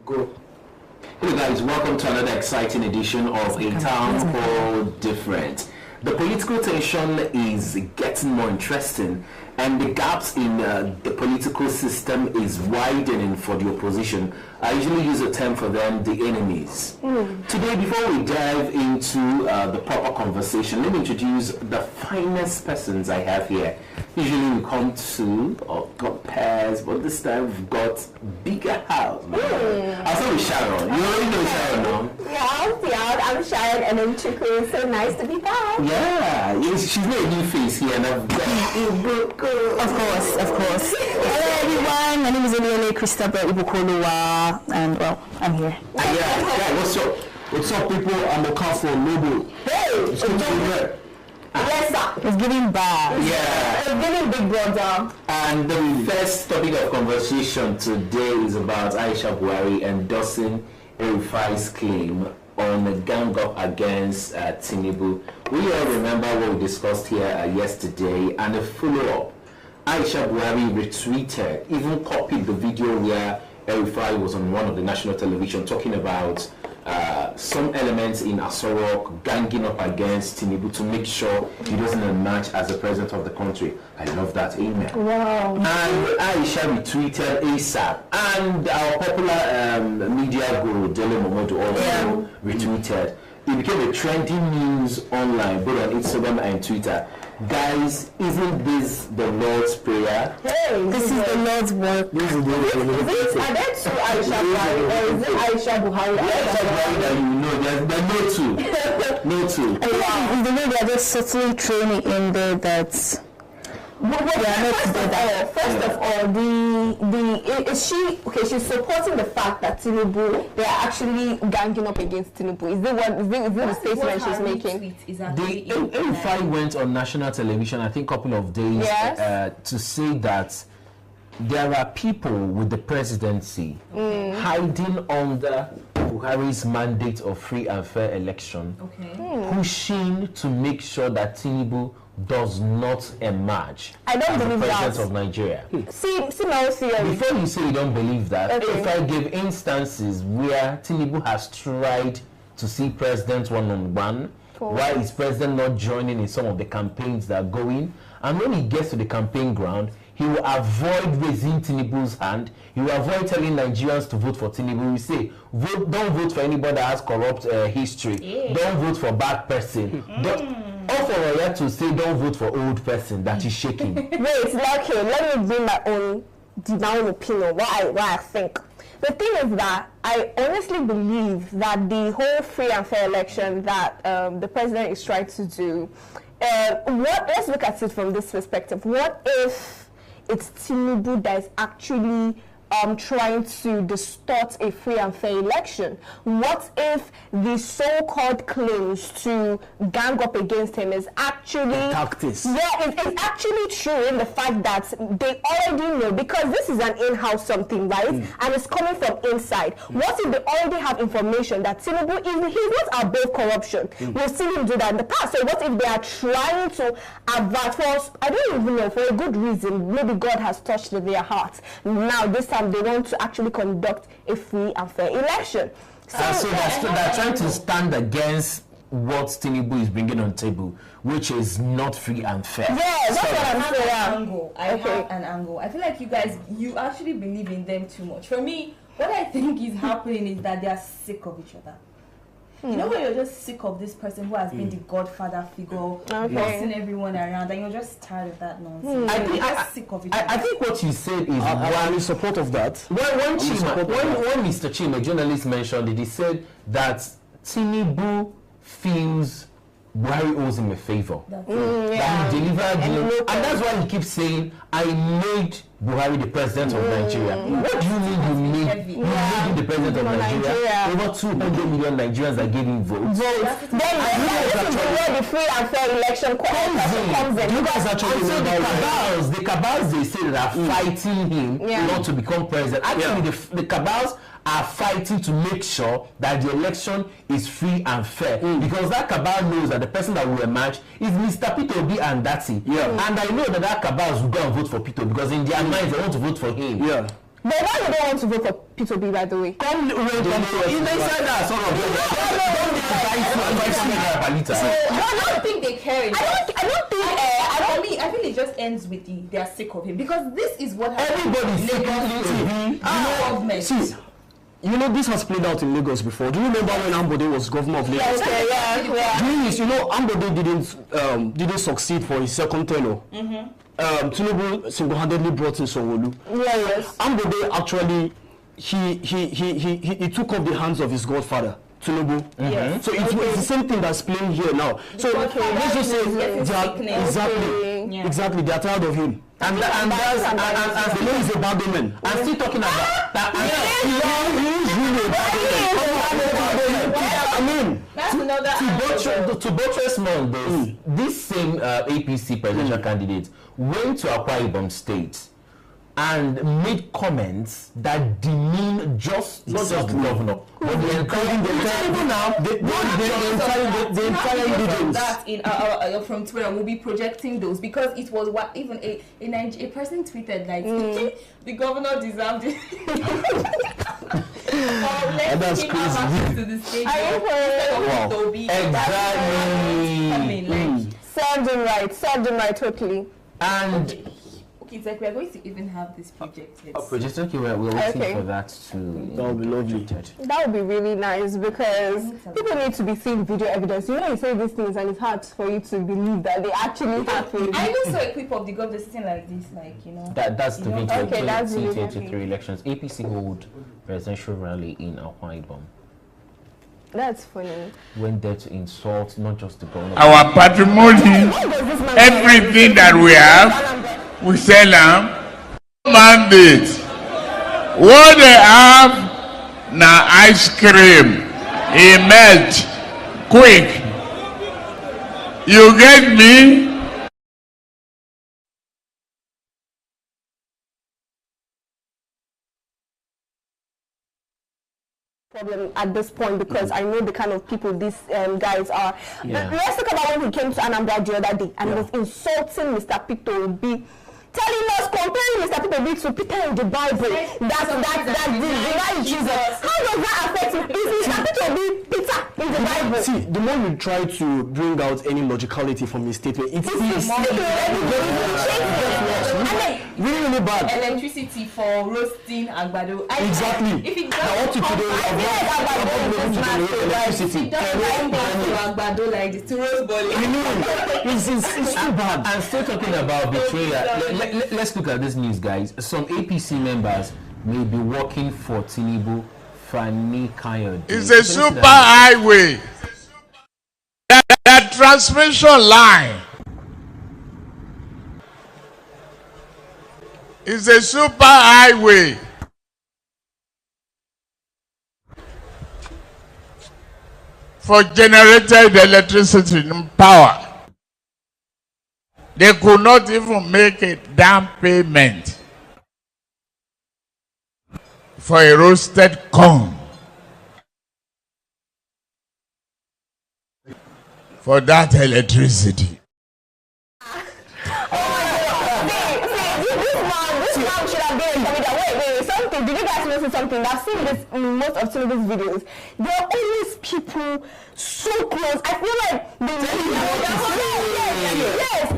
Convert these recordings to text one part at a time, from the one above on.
Go. Hey guys, welcome to another exciting edition of A Town Hall Different. The political tension is getting more interesting, and the gaps in the political system is widening for the opposition. I usually use a term for them, the enemies. Today, before we dive into the proper conversation, let me introduce the finest persons I have here. Usually we come to got pairs, but this time we've got bigger house. I'll start with Sharon. You already know Sharon, no? Yeah, I'm Sharon and I'm Chuku. So nice to be back. Yeah, she's made a new face here, and I've got Of course. Hello everyone, my name is Eliele Christabel Ibukoluwa, and well, I'm here. Yeah, what's up people? I'm Okafor Nobu. Hey! It's good to be here. Yes, sir. It's giving bad. Yeah. It's giving big brother. And the first topic of conversation today is about Aisha Buhari endorsing El-Rufai's claim on a gang up against Tinubu. We all remember what we discussed here yesterday, and a follow-up. Aisha Buhari retweeted, even copied the video where El-Rufai was on one of the national television talking about some elements in Asorok ganging up against Tinubu to make sure he doesn't emerge as the president of the country. I love that, amen. Wow. And Aisha retweeted ASAP, and our popular media guru Dele Momodu also retweeted. It became a trending news online, both on Instagram and Twitter. Guys, isn't this the Lord's Prayer? Hey, This is the Lord's work. This is the Lord's Prayer. Are there two Aisha Buhari, or is it Aisha Buhari? Aisha Buhari that you know, there's no two. No two. I think it's the way they are just subtly training in there that First of all, she's supporting the fact that Tinubu, they are actually ganging up against Tinubu. Is it the statement she's making? The El-Rufai went on national television, I think, a couple of days to say that there are people with the presidency hiding under Buhari's mandate of free and fair election, pushing to make sure that Tinubu does not emerge I don't as the believe president that. of Nigeria. See my theory. Before you say you don't believe that, Okay. if I give instances where Tinubu has tried to see president one-on-one, why is president not joining in some of the campaigns that are going? And when he gets to the campaign ground, he will avoid raising Tinubu's hand. He will avoid telling Nigerians to vote for Tinubu. We say, don't vote for anybody that has corrupt history. Don't vote for bad person. Or for Oya to say, don't vote for old person that is shaking. Wait, okay, let me bring my own opinion, why I think. The thing is that I honestly believe that the whole free and fair election that the president is trying to do, let's look at it from this perspective. What if it's Tinubu that is actually trying to distort a free and fair election? What if the so-called claims to gang up against him is actually tactics? Yeah, it's actually true in the fact that they already know, because this is an in-house something, right? And it's coming from inside. What if they already have information that Tinubu he's not above corruption? We've seen him do that in the past. So what if they are trying to avert for, I don't even know, for a good reason, maybe God has touched their hearts. Now this time they want to actually conduct a free and fair election. So they're trying to stand against what Tinubu is bringing on table, which is not free and fair. Yeah, that's what I'm saying. I have an angle. I feel like you guys, you actually believe in them too much. For me, what I think is happening is that they are sick of each other. You know when you're just sick of this person who has been the godfather figure, bossing everyone around, and you're just tired of that nonsense. I sick of each other. I think what you said is I'm in support of that. When Mr. Chima, a journalist, mentioned it, he said that Tinubu feels Buhari owes him a favor. That he delivered him. And that's why he keeps saying, I made Buhari the president of Nigeria. What do you mean you made him the president of Nigeria? Over 200 million Nigerians that gave him votes. Then this is where the free and fair election comes in. You guys actually know the cabals they say that are fighting him not to become president. Actually, the cabals are fighting to make sure that the election is free and fair, because that cabal knows that the person that will emerge is Mr. Peter Obi and Dati. And I know that cabals will go and vote for Peter because in their minds they want to vote for him. But why you don't want to vote for Peter B, by the way? Come they said that sort of. I don't think they care. I feel it just ends with they are sick of him, because this is what everybody government. See, you know, this has played out in Lagos before. Do you remember when Ambode was governor of Lagos? Yeah. During this, you know, Ambode didn't succeed for his second tenure. Tinubu single-handedly brought in Sanwo-Olu. Yes. Ambode actually he took off the hands of his godfather, Tinubu. So it's the same thing that's playing here now. So let's just say exactly they are tired of him. And that's the name is a bad omen. I'm still talking about that. I mean, to buttress more on this, this same APC presidential candidate went to Akwa Ibom State and made comments that demean just not just the governor, but the entire that from Twitter. We'll be projecting those, because it was what even a person tweeted like the governor deserved it. That's crazy. To the stage. Exactly. Served him right, totally. And okay, it's like we're going to even have this projected. project, okay, we're waiting for that to. That would be lovely. That would be really nice, because people need to be seeing video evidence. You know, you say these things and it's hard for you to believe that they actually happen. I even saw a clip of the governor sitting like this, like, you know. That's the 2023 really elections. APC hold presidential rally in Akwa Ibom. That's funny. Went there to insult not just the governor. Our patrimony, everything that we have, we sell them. Mandate. What they have now, ice cream, a melt, quick. You get me? Problem at this point, because I know the kind of people these guys are. Let's talk about when he came to Anambra the other day and he was insulting Mr. Peter Obi, telling us, comparing Mr. Peter Obi to Peter in the Bible, that denied Jesus. How does that affect him? Is Mr. Peter Obi Peter in the Bible? See, the more you try to bring out any logicality from his statement, it's really bad. Electricity for roasting agbado. Exactly. If it I want you to do electricity. agbado like this to roast ball. It's too bad. I'm still talking about betrayal. Let's look at this news, guys. Some APC members may be working for Tinubu. Fani Kayode. It's a super highway. That transmission line is a super highway. For generated electricity and power. They could not even make a down payment for a roasted corn. For that electricity. This man should have been wait, something. Did you guys notice something? I've seen this in most of Tinubu's videos. There are always people so close. I feel like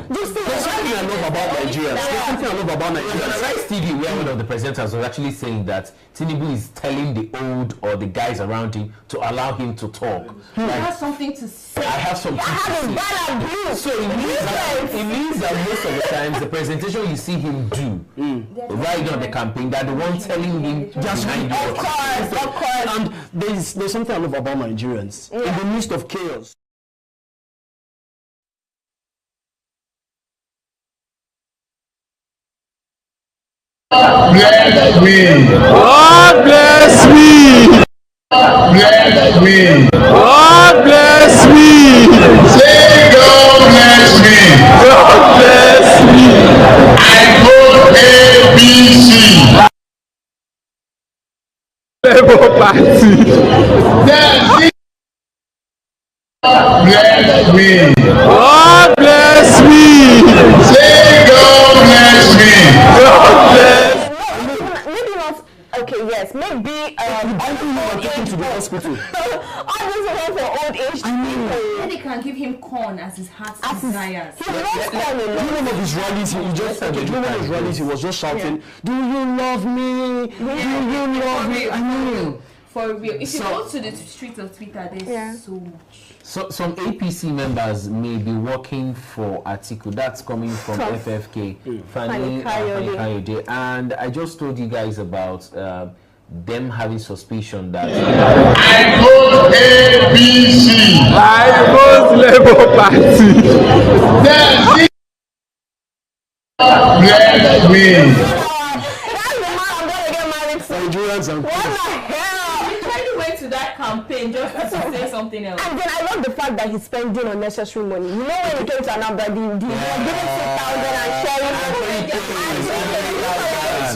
There's something I love about Nigeria. There's something I love about Nigeria. Rice TV, where one of the presenters was actually saying that Tinubu is telling the old or the guys around him to allow him to talk. I have something to say. I have something to say. So it means that most of the times the presentation you see him do right on the campaign, that the one telling him just behind you. Of course. And there's something I love about Nigerians. In the midst of chaos. Bless me. God bless me. Bless me. God bless me. Say God bless me. God bless me. I vote ABC. Labour Party. Bless me. God bless me. Say God bless me. God bless. Maybe not yes, maybe taken to the hospital. all these one for old age people. Then they can give him corn as his heart's desires. He loves corn a Do you lot. know one of his rallies? He just do you know one of his rallies? He was just shouting, "Do you love me? Do you love me?" I mean, for real. If you go to the streets of Twitter, there's so much. So some APC members may be working for Atiku. That's coming from FFK, Fani Kayode. And I just told you guys about them having suspicion that I vote APC. I vote Labour Party. Bless me. That's the man I'm gonna get married to. Nigerians and What the hell? You really went to that campaign just to say something else. And then I love the fact that he's spending unnecessary money. You know when he came to Anambra, he didn't sit down there and sharing.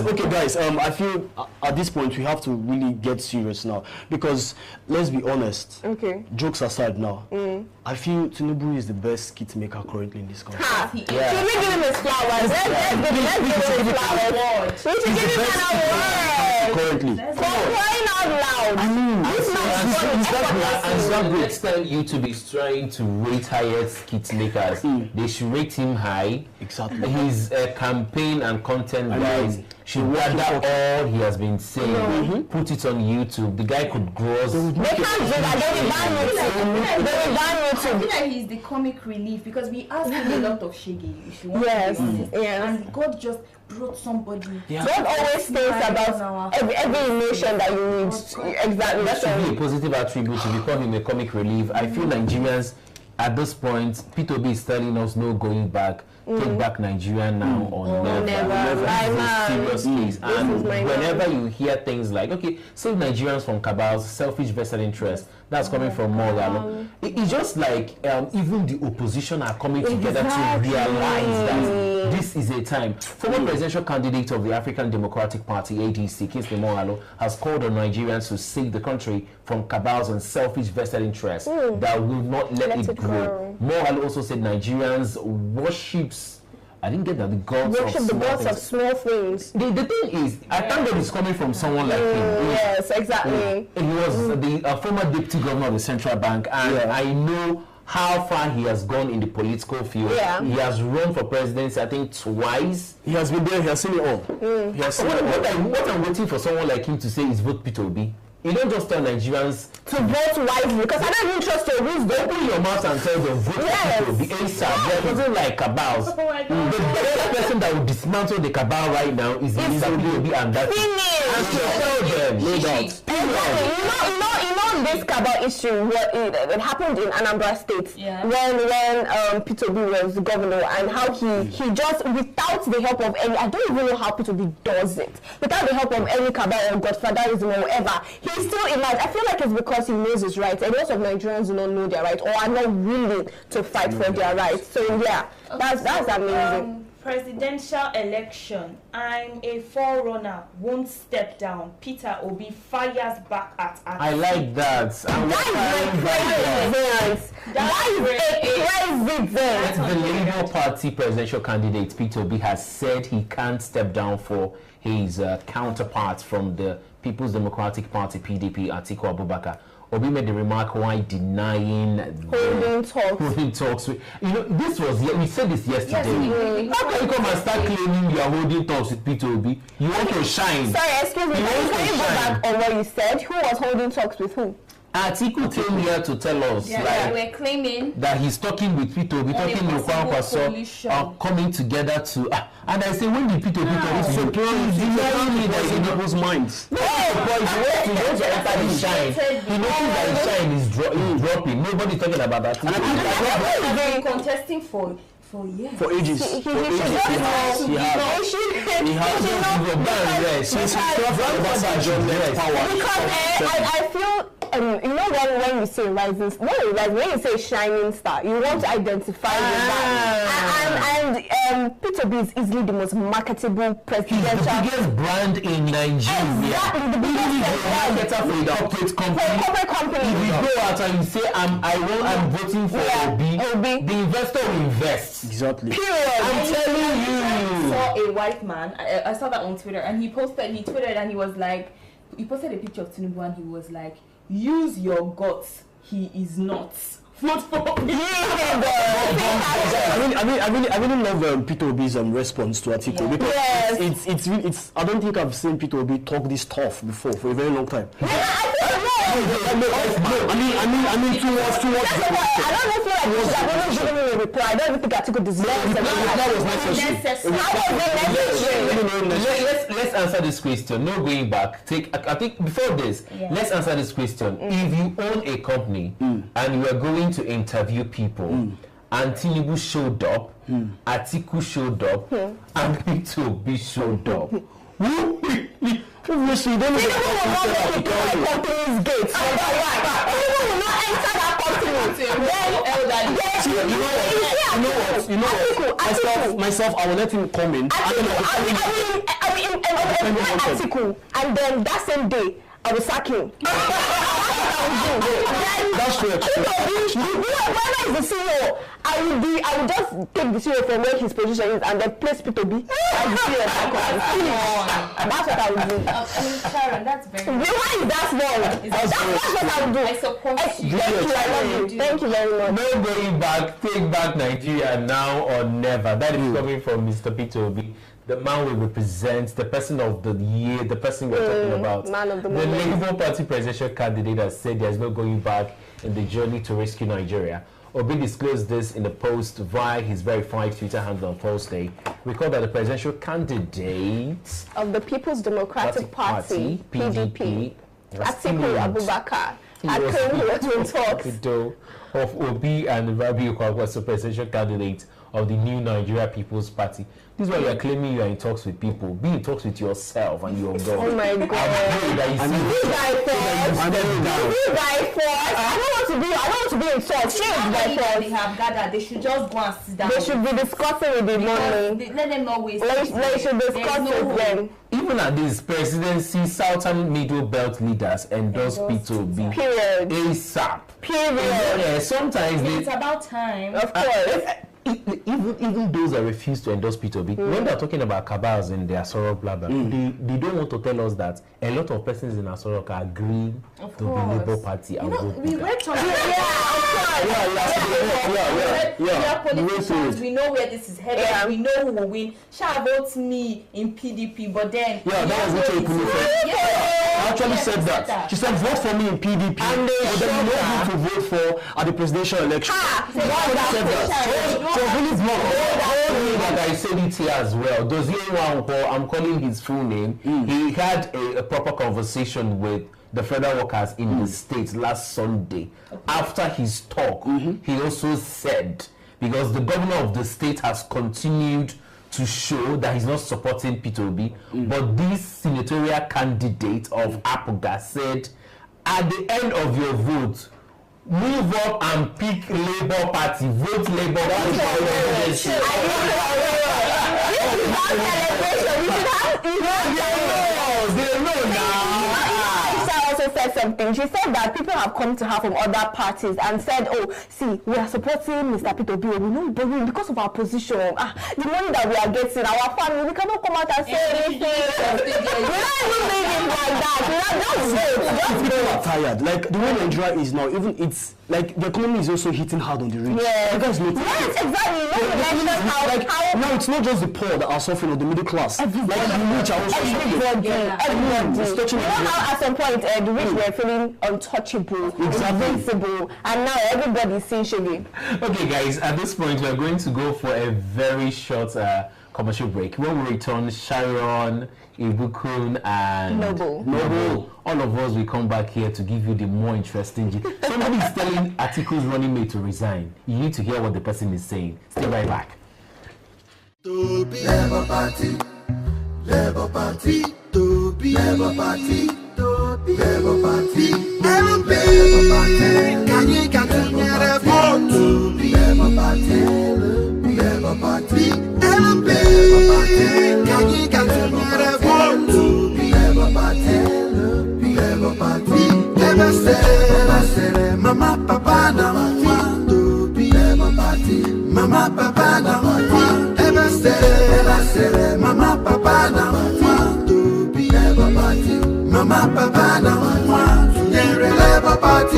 Okay, guys, I feel at this point we have to really get serious now, because let's be honest. Okay. Jokes aside now, I feel Tinubu is the best kit maker currently in this country. Should we give him his flowers? Let's give him flowers. We should give him an award. Currently. For crying out loud. I mean, and so next time YouTube is trying to rate highest kit makers, they should rate him high. Exactly. His campaign and content guys should gather all he has been saying, put it on YouTube. The guy could gross. They can't do that. They will ban YouTube. They will ban I YouTube. feel like he's the comic relief because we asked him a lot of shaggy, if you want Yes, to be honest. yes. And God just brought somebody. God always thinks about every emotion that you need. Exactly. That should be a positive attribute to become him a comic relief. I feel Nigerians at this point, P2B is telling us no going back. Take back Nigeria now or never. This is a serious case. And whenever you hear things like, okay, save Nigerians from cabals, selfish vested interest, that's coming from more. It's just like even the opposition are coming together to realize that this is a time. Former presidential candidate of the African Democratic Party, ADC, Kingsley Moghalu, has called on Nigerians to save the country from cabals and selfish vested interests that will not let it grow. Moghalu also said Nigerians worships, I didn't get that, the gods of small things. The thing is, I thank God it's coming from someone like him. Yes, exactly. He was the former deputy governor of the central bank, and I know how far he has gone in the political field. He has run for presidency, I think, twice. He has been there, he has seen it all. He has seen it all. What I'm waiting for someone like him to say is vote P2B. You don't just tell Nigerians to vote wisely, because I don't even trust your wisdom. Open your mouth and tell them vote P2B ASAP. There isn't like cabals. Oh my God. The best person that will dismantle the cabal right now is Mr. P2B, and that's it. No doubt. You know this cabal issue. It happened in Anambra State when P2B was governor, and how he just, without the help of any, I don't even know how P2B does it, without the help of any cabal or godfatherism or whatever, he still emerged. I feel like it's because he knows his rights, and lots of Nigerians do not know their rights or are not willing to fight for their rights. So yeah, that's amazing. Presidential election. I'm a forerunner. Won't step down. Peter Obi fires back at us. I like that. That's the Labour Party presidential candidate Peter Obi has said he can't step down for his counterpart from the People's Democratic Party (PDP), Atiku Abubakar. Obi made the remark while denying holding talks with, this was, we said this yesterday. How can you come and start claiming you are holding talks with Peter Obi? You want to shine. Sorry, excuse me, can you go back on what you said? Who was holding talks with who? Atiku came here to tell us we're claiming that he's talking with Peter Obi, talking with Kwankwaso, coming together to and I say, when did Peter Obi talk to you? Tell me that in people's minds. No, but he wants to enter the shine. He noticed that the shine is dropping. Nobody's talking about that. And I've been contesting for years. For ages. He has. I feel, when you say rising, when you say shining star, you want to identify with that. And Peter B is easily the most marketable presidential. He's the biggest brand in Nigeria. Exactly, the biggest for the corporate company. If you go out and you say, I'm voting for Obi, the investor will invest. Exactly. Period. I'm telling you. I saw a white man. I saw that on Twitter, and he tweeted, and he was like, he posted a picture of Tinubu and he was like, use your guts, he is not. Vote for me. I really love Peter Obi's response to Atiku because it's I don't think I've seen Peter Obi talk this tough before for a very long time. I don't feel like I don't a reply. I don't even think Atiku deserves it. That was necessary. Let's answer this question. No going back. I think before this, let's answer this question. If you own a company and you are going to interview people, and Tinubu showed up, Atiku showed up, and Peter Obi showed up, Obviously, they will not company's gates. People will not enter that company. You know what? Myself, I will let him come in. Article, and then that same day, I will sack him. That's true. Whoever is the CEO, I will just take the CEO from where his position is and then place Peter B as the CEO. That's what I will do. Sharon, that's very Why is that wrong? That's what I will do. I support you. Thank you, I love you. Thank you very much. No going back. Take back Nigeria now or never. That is coming from Mr. Peter Obi. The man will represent the person of the year, the person we're talking about. Man of the The Labour Party presidential candidate has said there's no going back in the journey to rescue Nigeria. Obi disclosed this in a post via his verified Twitter handle on Thursday. Recall that the presidential candidate of the People's Democratic Party, PDP, Atiku Abubakar, was in talks of Obi and Rabiu was the presidential candidate of the new Nigeria People's Party. This is why you are claiming you are in talks with people. Be in talks with yourself and your God. Oh my God. I don't want to be in talks. They have gathered. They should just go and sit down. They should be discussing with the money. Let them not waste. They should discuss with them. Even at this presidency, Southern Middle Belt leaders endorse Peter Obi. Period. ASAP. Period. Sometimes it's about time. Of course. Even those that refuse to endorse Peter Obi, when they're talking about cabals in their Sorok blah blah, they don't want to tell us that a lot of persons in Sorok are agreeing to the Labour Party and vote. We read something. Yeah. We are politicians. We know where this is headed. Yeah. We know who will win. Shah votes me in PDP, but then that was what you I actually said that. She said vote for me in PDP, but then you know who to vote for at the presidential election. Said that. So really blocked. I said it here as well. Does I'm calling his full name. He had a proper conversation with the federal workers in the state last Sunday. After his talk, he also said, because the governor of the state has continued to show that he's not supporting Peter Obi, but this senatorial candidate of Apuga said, at the end of your vote, move up and pick Labour Party. Vote Labour Party. They know now. Said something. She said that people have come to her from other parties and said, "Oh, see, we are supporting Mr. Peter Obi. We know borrowing because of our position. The money that we are getting, our family, we cannot come out and say anything. We're not even making like that. People are tired. Like the way Nigeria is now, even it's like the economy is also hitting hard on the rich. Yeah. You guys know. Yes, exactly. Now it's not just the poor that are suffering or the middle class. Like the rich are also suffering. Everybody. You know how at some point the rich were feeling untouchable, invincible, and now everybody's seeing shaving. Okay, guys, at this point we are going to go for a very short commercial break. When we return, Sharon, Ibukun, and Noble, all of us will come back here to give you the more interesting. Somebody is telling Atiku's running mate to resign. You need to hear what the person is saying. Stay right back. Labour Party, Labour Party, Labour Party, Labour Party, Labour Party, can you get a vote? Labour Party, Labour Party, Labour Party, can you get a vote? Labour Party, Labour Party, Labour say, Mama Papa na want to be Labour Party, Mama Papa na want. Labour say, Mama Papa na want to be Labour Party, Mama papa na mwa tunyere Labour Party.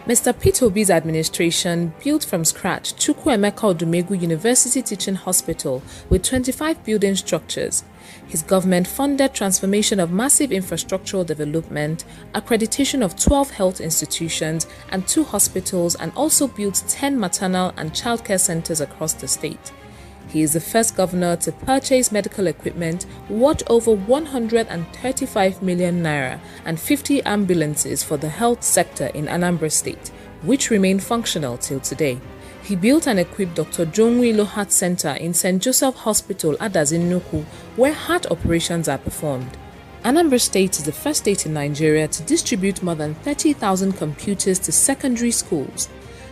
Mr. Peter Obi's administration built from scratch Chukwuemeka Odumegwu University Teaching Hospital with 25 building structures. His government funded transformation of massive infrastructural development, accreditation of 12 health institutions and 2 hospitals, and also built 10 maternal and childcare centers across the state. He is the first governor to purchase medical equipment worth over 135 million naira and 50 ambulances for the health sector in Anambra State, which remain functional till today. He built and equipped Dr. Jonwilo Heart Center in St. Joseph Hospital, Adazinnuku, where heart operations are performed. Anambra State is the first state in Nigeria to distribute more than 30,000 computers to secondary schools.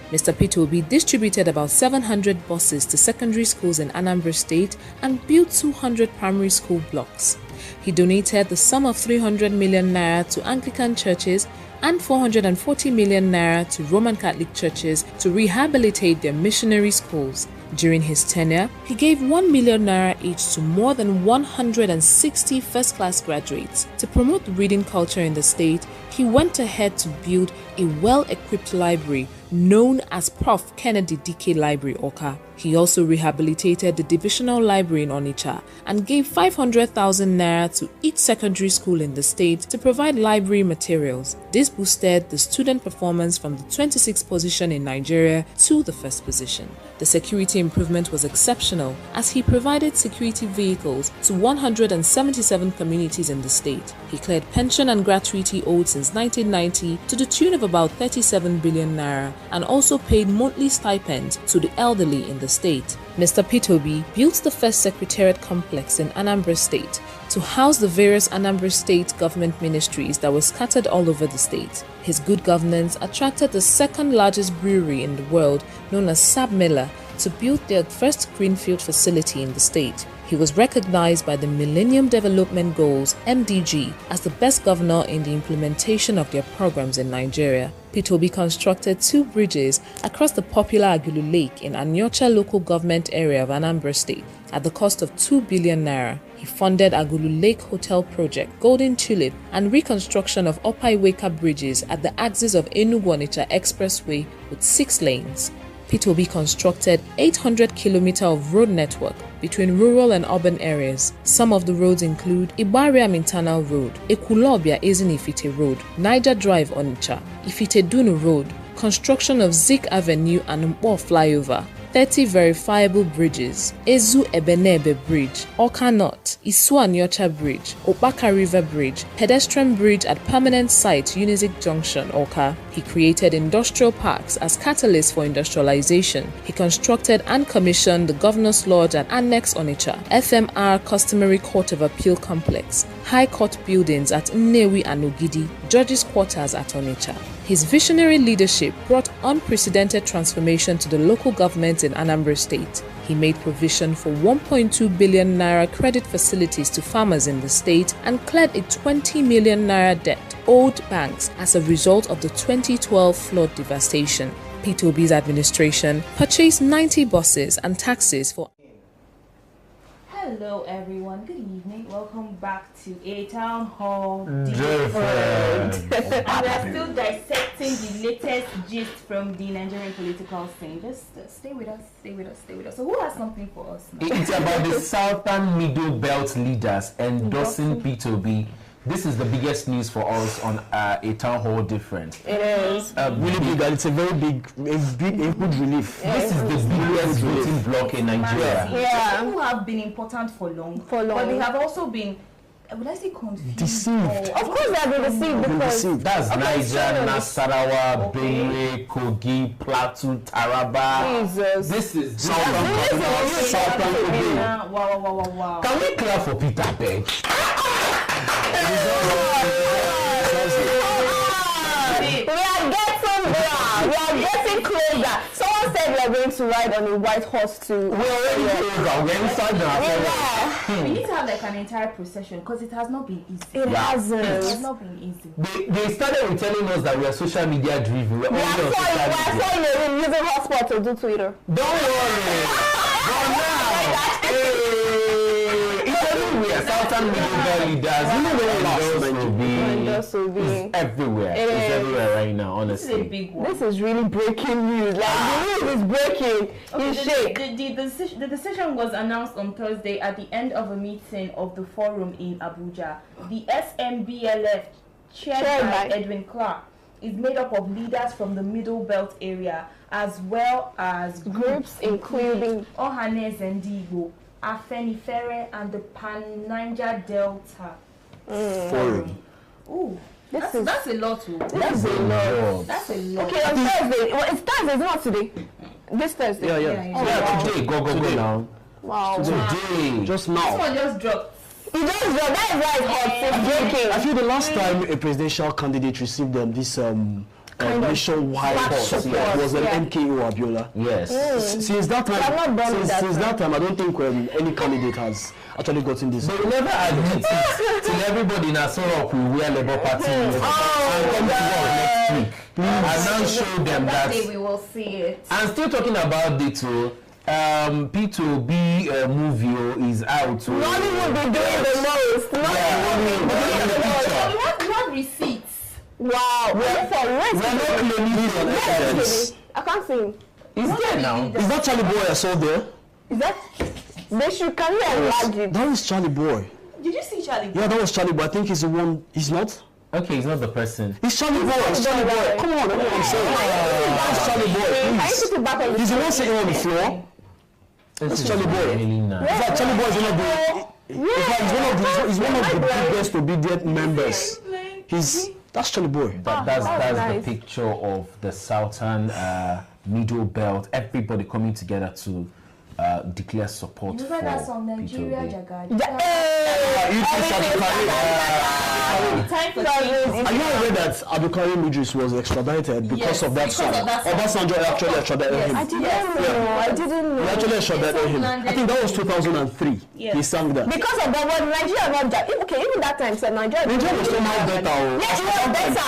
Mr. Peter Obi distributed about 700 buses to secondary schools in Anambra State and built 200 primary school blocks. He donated the sum of 300 million naira to Anglican churches and 440 million naira to Roman Catholic churches to rehabilitate their missionary schools. During his tenure, he gave 1 million naira each to more than 160 first-class graduates. To promote the reading culture in the state, he went ahead to build a well-equipped library known as Prof. Kennedy Dike Library, Oka. He also rehabilitated the divisional library in Onitsha and gave 500,000 naira to each secondary school in the state to provide library materials. This boosted the student performance from the 26th position in Nigeria to the first position. The security improvement was exceptional as he provided security vehicles to 177 communities in the state. He cleared pension and gratuity owed since 1990 to the tune of about 37 billion naira and also paid monthly stipends to the elderly in the state. Mr. Peter Obi built the first secretariat complex in Anambra State to house the various Anambra State government ministries that were scattered all over the state. His good governance attracted the second largest brewery in the world, known as Sabmela, to build their first greenfield facility in the state. He was recognized by the Millennium Development Goals (MDG) as the best governor in the implementation of their programs in Nigeria. Peter Obi constructed 2 bridges across the popular Agulu Lake in Anyocha local government area of Anambra State at the cost of 2 billion naira. He funded Agulu Lake Hotel Project, Golden Tulip, and reconstruction of Opaiweka bridges at the axis of Enugu-Onitsha Expressway with 6 lanes. Peter Obi constructed 800 km of road network between rural and urban areas. Some of the roads include Ibariam Internal Road, Ekulobia Ezinifite Road, Niger Drive Onitsha, Ifite Dunu Road, construction of Zik Avenue and Mpo Flyover, 30 verifiable bridges, Ezu Ebenebe Bridge, Oka North, Isu Anyocha Bridge, Opaka River Bridge, pedestrian bridge at permanent site Unizik Junction, Oka. He created industrial parks as catalysts for industrialization. He constructed and commissioned the Governor's Lodge at Annex Onitsha, FMR Customary Court of Appeal Complex, High Court buildings at Nnewi and Ogidi, Judges' Quarters at Onitsha. His visionary leadership brought unprecedented transformation to the local government in Anambra State. He made provision for 1.2 billion naira credit facilities to farmers in the state and cleared a 20 million naira debt owed banks as a result of the 2012 flood devastation. Peter Obi's administration purchased 90 buses and taxis for. Hello everyone, good evening. Welcome back to A Town Hall Different. And we are still dissecting the latest gist from the Nigerian political scene. Just stay with us, stay with us, stay with us. So who has something for us now? It's about the Southern Middle Belt leaders endorsing Peter Obi. This is the biggest news for us on A Town Hall Different. It is. Really big, and it's a very big, a good relief. This is the biggest voting bloc in Nigeria. Yeah. People have been important for long. But they have also been, would I say confused? Deceived. Of course they have been deceived because That's Niger, Nasarawa, Benue, Kogi, Plateau, Taraba. Jesus. This is Southern Kogi. Wow. Can we clap for Peter Beg? We are getting there. We are getting closer. Someone said we are going to ride on a white horse to. We're already over. We're inside now. Yeah. We need to have like an entire procession because it has not been easy. It hasn't. It has not been easy. They started with telling us that we are social media driven. We're only on social media. We're saying using hotspot to do Twitter. Don't worry. But now, it's everywhere. Southern Middle leaders. It's everywhere. It's everywhere right now, honestly. This is a big one. This is really breaking news. Like the news is breaking. The decision was announced on Thursday at the end of a meeting of the forum in Abuja. The SMBLF, chaired by Edwin Clark, is made up of leaders from the Middle Belt area as well as groups including Ohanes and Igbo, Afenifere, and the Pan-Niger Delta Forum. Ooh. That's a lot too. That's a lot. That's a lot. Okay, on Thursday. Well, it's Thursday, it's not today. This Thursday. Yeah, today. Go now. Wow. Today. Just now. This one just dropped. It just dropped. That is why it's hot. It's breaking. I feel the last time a presidential candidate received this nationwide support was an MKO Abiola. Yes. Since that time, I don't think any candidate has actually gotten this. But we never admit it till everybody in Asoro will wear Labour Party and come to work next week. And now show them that. We will see it. And still talking about the two. P2B movie is out. Nollywood be doing the most. We want receipts. Wow. We're not claiming on evidence. I can't see him. He's there now. Is that Charlie Boy I saw there? Is that? They should carry a large. That was Charlie Boy. Did you see Charlie Boy? Yeah, that was Charlie Boy. I think he's the one. He's not? Okay, he's not the person. It's Charlie Boy. It's Charlie Boy. Come on, that's what I'm saying. That's Charlie Boy. Please. He's the one sitting on the floor. That's Charlie Boy. Really nice. In fact, Charlie Boy is one of the. He's one of the biggest obedient members. That's Charlie Boy. That's nice. the picture of the Southern Middle Belt. Everybody coming together to declare support for that song, Nigeria P2B. Are you aware that Abdulkarim Idris was extradited because of that song? Obasanjo actually extradited him. I didn't know. He actually extradited him. I think that was 2003. He sang that. Because of that, but Nigeria not that. Okay, even that time, so Nigeria was somehow better. Yes, it was better.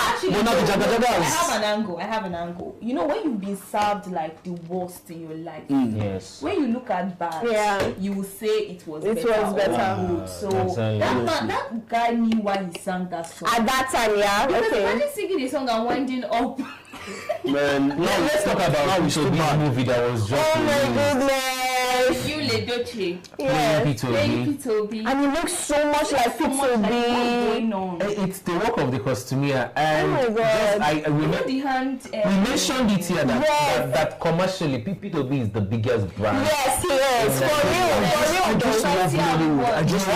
I have an angle. You know, when you've been served like the worst in your life, Yes. when you look at bad, you will say it was better. Good. So that guy knew why he sang that song. At that time, Because okay. imagine singing the song and winding up. Man, Now let's talk about P2B's movie that was just Oh my goodness. You Ledoche. Yes. P2B. And it looks so much like P2B. It's the work of the costumier, and Oh my God. we mentioned it here that commercially P2B is the biggest brand. Yes, he is. For real. I just love Hollywood. I just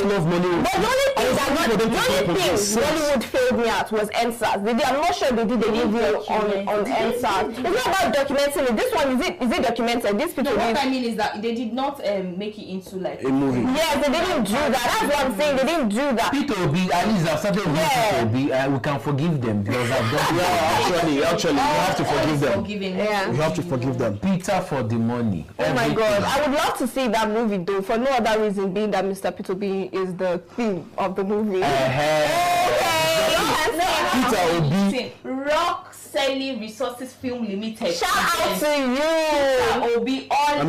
love Hollywood. But the only thing Hollywood failed me at was NSAS. I'm not sure they did a movie on NSAS. It's not about documenting it. This one, is it documented? This people what I mean is that they did not make it into like a movie. Yes, they didn't do that. That's what I'm saying. They didn't do that. P2B, at least I've started with P2B. We can forgive them because I've done Actually, we have to forgive them. Yeah. We have to forgive them. Peter for the money. Oh my God, I would love to see that movie though, for no other reason being that Mr. P2B is the theme of the movie. Peter Obi. Rock Selling Resources Film Limited. Shout out to you. Peter Obi all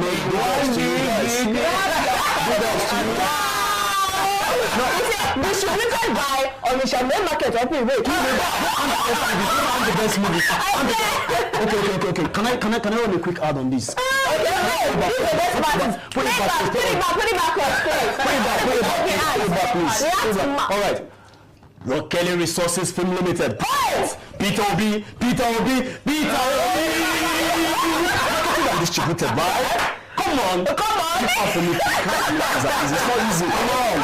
Distributed by Onisha Main Market up in Wait. I'm the best movie. Okay. Can I run a quick ad on this? Put it back, please. All right. Rock Kelly Resources Film Limited. Peter Obi. Distributed by. Come on. It's not easy. Come on.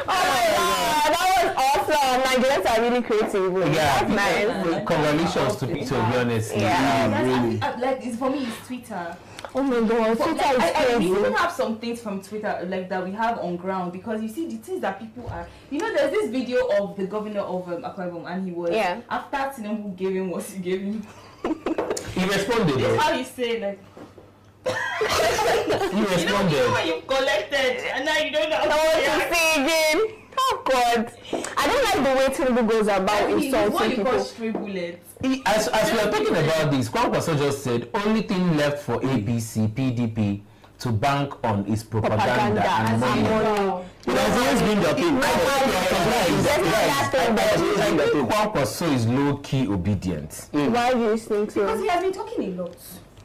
Oh my God, that was awesome. Nigerians are really creative. That's nice. Congratulations to Peter, to be honest. Really. Like, for me, it's Twitter. Oh my God, Twitter is crazy. We even have some things from Twitter like that we have on ground, because you see the things that people are. You know, there's this video of the governor of Akwa Ibom, and he was after Tinubu gave him what he gave him. He responded. That's how he said, like. He responded. You know when you've collected and now you don't know how to say again. Oh God, I don't like the way Tinubu goes about insulting people. Call stray bullets. As we are talking about this, Kwankwaso just said only thing left for ABC, PDP to bank on is propaganda and money. It has always been their thing. I think Kwankwaso is low-key obedient. Why do you think so? Because he has been talking a lot.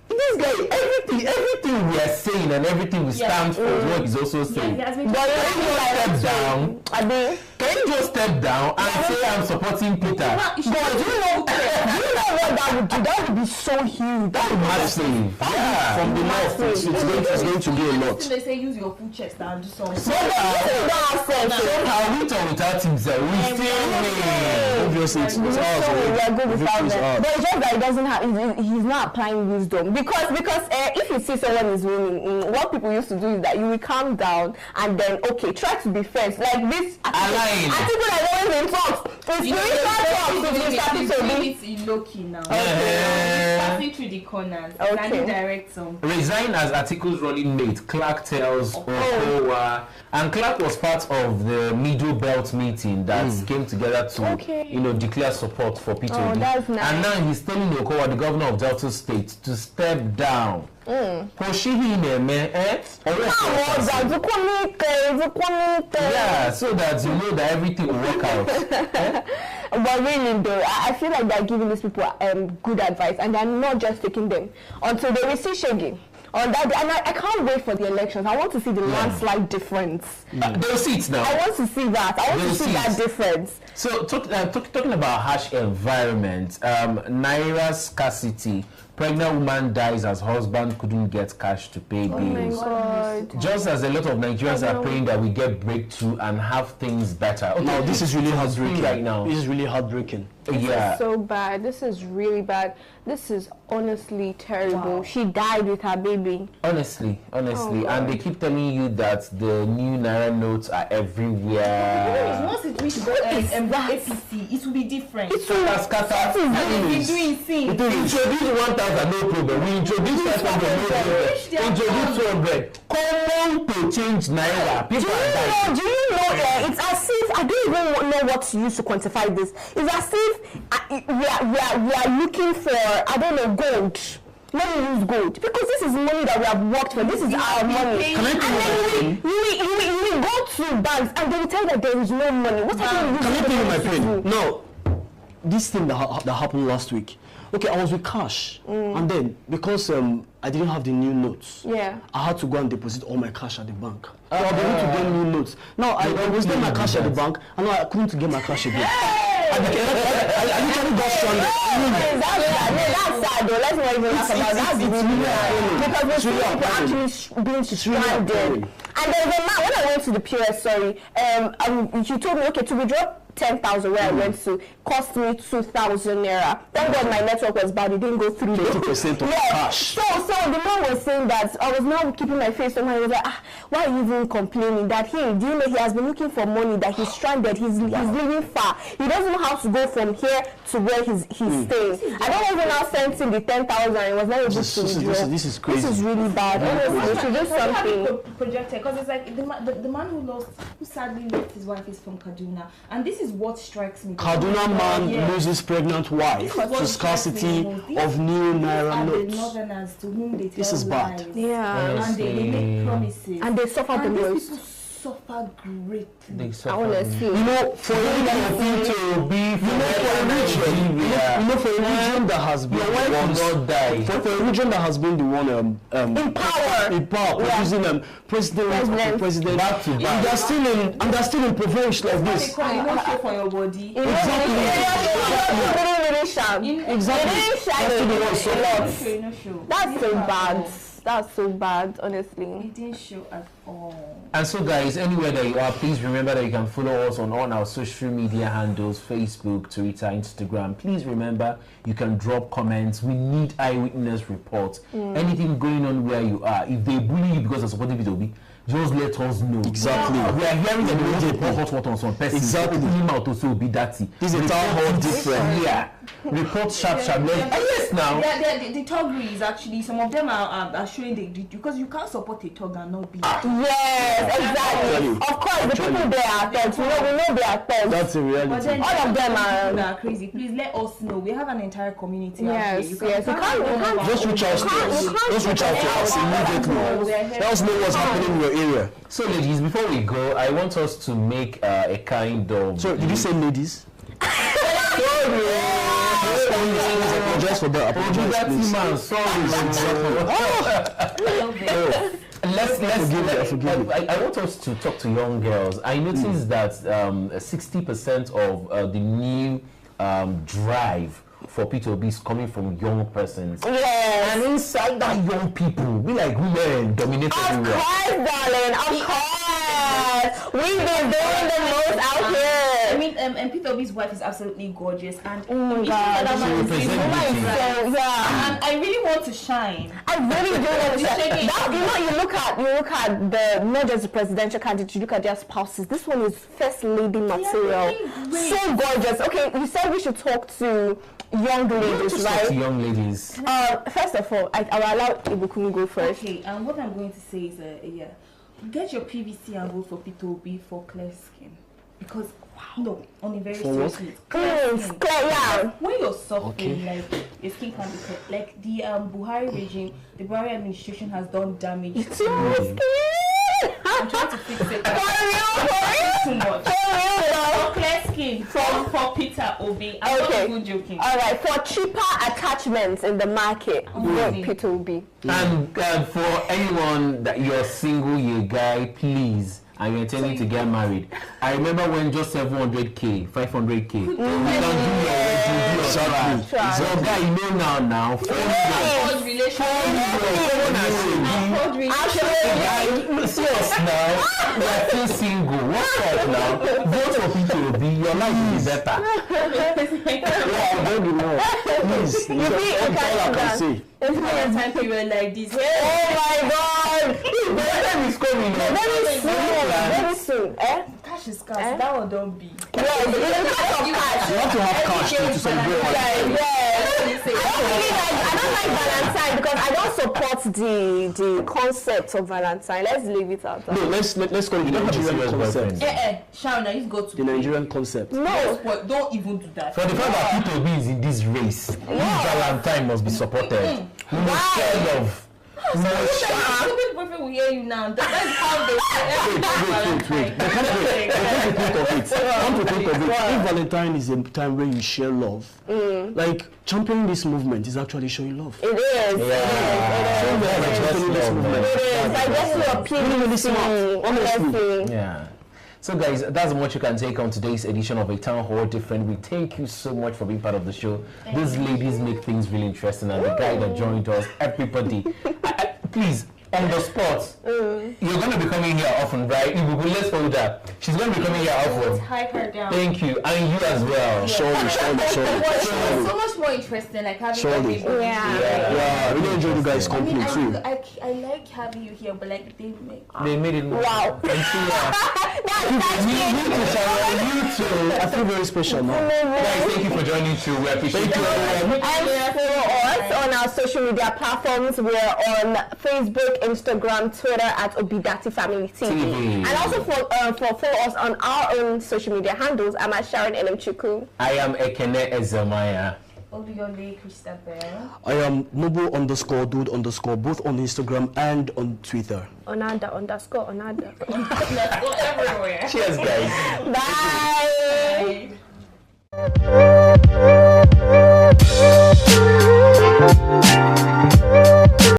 This guy, everything we are saying and everything we stand for is what he's also saying. Yeah, he has been Can you just step down and say I'm supporting Peter? But do you know what that would do? That would be so huge. That would be massive. Yeah. From the north, it's going to be a lot. They say use your full chest and do something. So how we talk without himself? We still win. Obviously, it's we are good without them. But it's just that he doesn't have. He's not applying wisdom because if you see someone is winning, what people used to do is that you will calm down and then try to be friends like this. Article that always in talks. It's low-key now. Passing through the corners. Can direct some. Resign as Article's running mate. Clark tells Okowa, and Clark was part of the Middle Belt meeting that came together to declare support for Peter Obi. That's nice. And now he's telling Okowa, the governor of Delta State, to step down. Yeah, so that you know that everything will work out. But really though, I feel like they're giving these people good advice and they're not just taking them until they will see Shaggy. On that day, and I can't wait for the elections. I want to see the landslide difference. They'll see it now. I want to see that. I want to see that difference. So talking about harsh environment, Naira scarcity. Pregnant woman dies as husband couldn't get cash to pay bills. Oh my God. Just as a lot of Nigerians are praying that we get breakthrough and have things better. No, this is really heartbreaking right now. This is really heartbreaking. This is so bad. This is really bad. This is honestly terrible. Wow. She died with her baby. Honestly. And they keep telling you that the new Naira notes are everywhere. Once it reaches APC, it will be different. It's so scattered. Introduce 1,000, no problem. We introduce 500, no problem. Introduce 200. Common to change Naira. Do you know? It's as if I don't even know what to use to quantify this. It's as if we are looking for gold. Let me use gold because this is money that we have worked for. This is our money. Can I tell you we go to banks and they will tell that there is no money. What are you using? Can I tell you my pain? No, this thing that happened last week. Okay, I was with cash, and then because I didn't have the new notes, I had to go and deposit all my cash at the bank. So I was able to get new notes. Now I was getting my cash at the bank, and now I couldn't get my cash again. I literally got stranded. That's sad though. Let's not even talk about that. That's because we're actually being stranded. And there's a man, when I went to the POS, he told me, to withdraw 10,000 where I went to cost me 2,000 naira. Thank God my network was bad, it didn't go through. 20% of cash. So the man was saying that I was now keeping my face on. He was like, why are you even complaining that do you know he has been looking for money, that he's stranded, he's living far. He doesn't know how to go from here to where he's staying. I don't even now send him the 10,000. He was not able to withdraw. This is crazy. This is really bad. Honestly, should do something. Projected, because it's like the man who sadly lost his wife is from Kaduna, and this is what strikes me. Kaduna man loses pregnant wife to scarcity of new Naira notes. The northerners to whom they tell this is bad. lies. Yeah. And they make promises. And they suffer the most. Suffer greatly. They suffer. Honestly. You know, for a region that has been for a region that has been the one in power producing president back to back. They're still in privilege like this. You don't show for your body. Exactly. Exactly. That's so bad. That's so bad, honestly. It didn't show at all. And so, guys, anywhere that you are, please remember that you can follow us on all our social media handles: Facebook, Twitter, Instagram. Please remember you can drop comments. We need eyewitness reports. Anything going on where you are. If they bully you because of supporting P2B, just let us know. Exactly. We are hearing that they want to pour hot water on some person. Exactly. Open him out to so be dirty. This is a town hall different. Yeah. Report sharp. Yes, now. The thuggery is actually, some of them are showing because you can't support a thug and not be. Yes, exactly. Of course, the people there are thugs. We know they are thugs. That's a reality. But then all of them are crazy. Please let us know. We have an entire community. Yes, out here. yes. You can't Just reach out to us. Just reach out to us immediately. Let us know what's happening in your area. So, ladies, before we go, I want us to make a kind of. So, did you say ladies? Apologize for that. Apologize, please. Man, sorry. I want us to talk to young girls. I noticed that 60% of the new drive for P2B is coming from young persons. Yes. And inside that young people, we like women dominate everywhere. Of course, darling. Of course. We've been doing the most out here. I mean, and P2B's wife is absolutely gorgeous, and oh my God, and I really want to shine. I really do want to shine. You look at the not just the presidential candidates. You look at their spouses. This one is first lady material. Yeah, so gorgeous. Okay, you said we should talk to young ladies, right? To young ladies. First of all, I will allow Ibukumi go first. Okay, and what I'm going to say is, get your PVC and vote for P2B for clear skin, because no, on a very serious note, clear. When you're suffering, like your skin can be clear. Like the Buhari regime, the Buhari administration has done damage to your skin. I'm trying to fix it. Too much. For clear skin for Peter Obi. I'm not even joking. All right. For cheaper attachments in the market, Peter Obi. And for anyone that you're single, you're a guy, please, and you're intending to get married. I remember when just 700k, 500k. You can do your wedding. So guy, you know now. See us now. We are still single. What's up now? Vote for P2B. Your life will be better. Please, that's all I can say. It's not a time period like this. Oh my God! Is coming. Very soon. Cash is cash. That one don't be. Yes, You have to have cash to celebrate. I don't like Valentine because I don't support the concept of Valentine. Let's leave it out. No, let's go to the Nigerian concept. Sharon, now you go to the Nigerian concept. No, don't even do that. For the fact that P2B is in this race, this Valentine must be supported. Instead of stupid boyfriend will hear you now. That's how they say wait. Come to think of it. If Valentine is a time where you share love, like championing this movement is actually showing love. It is. I guess you're appealing really smart. Honestly. Yeah. So guys, that's much you can take on today's edition of A Town Hall Different. We thank you so much for being part of the show. These ladies make things really interesting, and the guy that joined us, everybody, please, on the spot, you're going to be coming here often, right? Let's hold that. She's going to be coming here often. Hype her down. Thank you, and you as well. Surely. So much more interesting, like having everybody. Yeah, I really enjoy you guys' company too. I like having you here, but like they made it more. Wow. You too. I feel very special now. Guys, thank you for joining too. We appreciate you. And follow us on our social media platforms. We're on Facebook, Instagram, Twitter at Obidati Family TV. And also follow us on our own social media handles. I'm at Sharon Enemchuku. I am Ekene Ezemaya. Obiole Christabel. I am Noble_dude_, both on Instagram and on Twitter. Onada_. Everywhere. Cheers, guys. Bye.